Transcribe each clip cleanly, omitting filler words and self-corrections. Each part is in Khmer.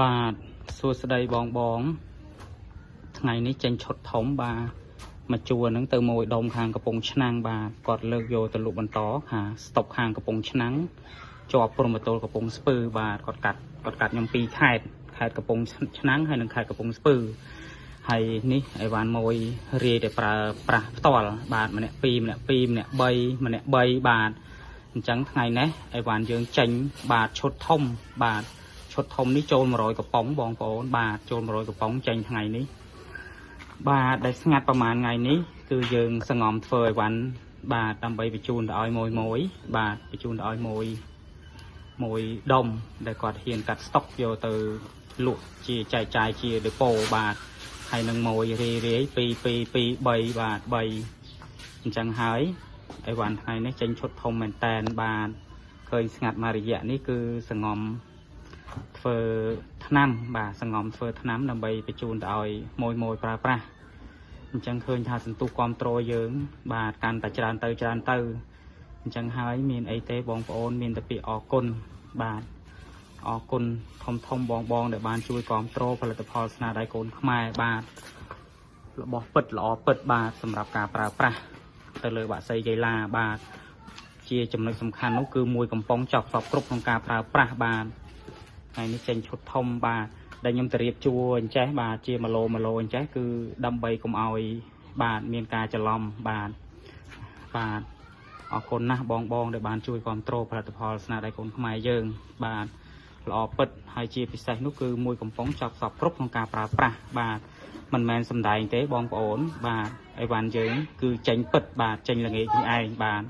បាទសួស្តីបងថ្ងៃនេះចេញឈុតធំបាទមកជួរហ្នឹងទៅមួយដុំខាងកំពង់ឆ្នាំងបាទគាត់លើកយកទៅលក់បន្តខាស្តុកខាងកំពង់ឆ្នាំងជាប់ព្រំប្រទល់កំពង់ស្ពឺបាទគាត់កាត់ខ្ញុំពីរខេត្តកំពង់ឆ្នាំងហើយនិងខេត្តកំពង់ស្ពឺហើយនេះអីវ៉ាន់មួយរាយតែប្រើប្រាស់ផ្ទាល់បាទម្នាក់2ម្នាក់3ម្នាក់3បាទអញ្ចឹងថ្ងៃនេះអីវ៉ាន់យើងចេញបាទឈុតធំបាទឈុតធំនេះចូល100កំប៉ុងបងប្អូនបាទចូល100កំប៉ុងចេញថ្ងៃនេះបាទដែលស្ងាត់ប្រហែលថ្ងៃនេះគឺយើងសង្ងំធ្វើអីវ៉ាន់បាទដើម្បីបញ្ជូនទៅឲ្យមួយបាទបញ្ជូនទៅឲ្យមួយដុំដែលគាត់ហ៊ានកាត់ស្តុកយកទៅលក់ជាចែកចាយជាដេប៉ូបាទហើយនឹងមួយរាយ2 3បាទ3អញ្ចឹងហើយអីវ៉ាន់ថ្ងៃនេះចេញឈុតធំមែនតែនបាទឃើញស្ងាត់មួយរយៈនេះគឺសង្ងំធ្វើថ្នាំបាទសង្ងំធ្វើថ្នាំដើម្បីបញ្ជូនទៅឲ្យមួយប្រើប្រាស់អញ្ចឹងឃើញថាសន្ទុះគ្រប់ត្រូលយើងបាទកាន់តែច្រើនទៅអញ្ចឹងហើយមានអីទេបងប្អូនមានតែពាក្យអរគុណបាទអរគុណធំបងដែលបានជួយគ្រប់ត្រូលផលិតផលស្នាដៃកូនខ្មែរបាទរបស់ពិតល្អពិតបាទសម្រាប់ការប្រើប្រាស់ទៅលើបាក់សីកីឡាបាទជាចំណុចសំខាន់នោះគឺមួយកំប៉ុងចប់សពគ្រប់ក្នុងការប្រើប្រាស់បាទថ្ងៃនេះចេញឈុតធំបាទដែលខ្ញុំទៅរៀបជួរអញ្ចេះបាទជា1 ឡូអញ្ចេះគឺដើម្បីកុំឲ្យបាទមានការច្រឡំបាទអរគុណណាស់បងដែលបានជួយគ្រប់គ្រងផលិតផលស្នាដៃកូនខ្មែរយើងបាទល្អពិតហើយជាពិសេសនោះគឺមួយកំប៉ុងចប់សពគ្រប់ក្នុងការប្រើប្រាស់បាទមិនមែនសំដែងទេបងប្អូនបាទអីវ៉ាន់យើងគឺចេញពិតបាទចេញល្ងាចនេះឯងបាទ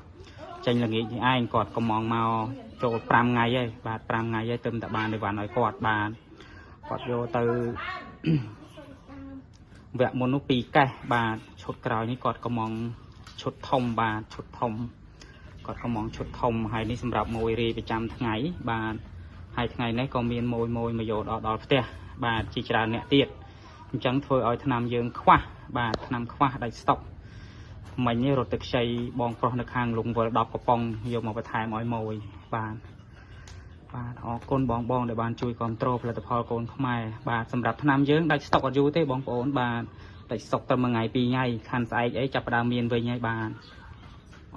ចេញល្ងាចនេះឯងគាត់កំងមកចូល5ថ្ងៃហើយបាទ5ថ្ងៃហើយទៅតែបានអីវ៉ាន់ឲ្យគាត់បាទគាត់យកទៅវគ្គមុននោះ2កេះបាទឈុតក្រោយនេះគាត់កំងឈុតធំបាទឈុតធំគាត់កំងឈុតធំហើយនេះសម្រាប់មួយរាយប្រចាំថ្ងៃបាទហើយថ្ងៃនេះក៏មានមួយមកយកដល់ផ្ទះបាទជាច្រើនអ្នកទៀតអញ្ចឹងធ្វើឲ្យថ្នាំយើងខ្វះបាទថ្នាំខ្វះដាច់ស្តុកមិញនេះរត់ទៅខ្ចីបងប្រុសនៅខាងលងវល់10កំប៉ុងយកមកបន្ថែមឲ្យមួយបាទអរគុណបងដែលបានជួយគ្រប់គ្រងផលិតផលកូនខ្មែរបាទសម្រាប់ថ្នាំយើងដាច់ស្តុកអត់យូរទេបងប្អូនបាទដាច់ស្តុកតែ1ថ្ងៃ2ថ្ងៃខាន់ស្អែកអីចាប់ផ្ដើមមានវិញហើយបាទ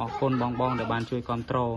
អរគុណបងដែលបានជួយគ្រប់គ្រង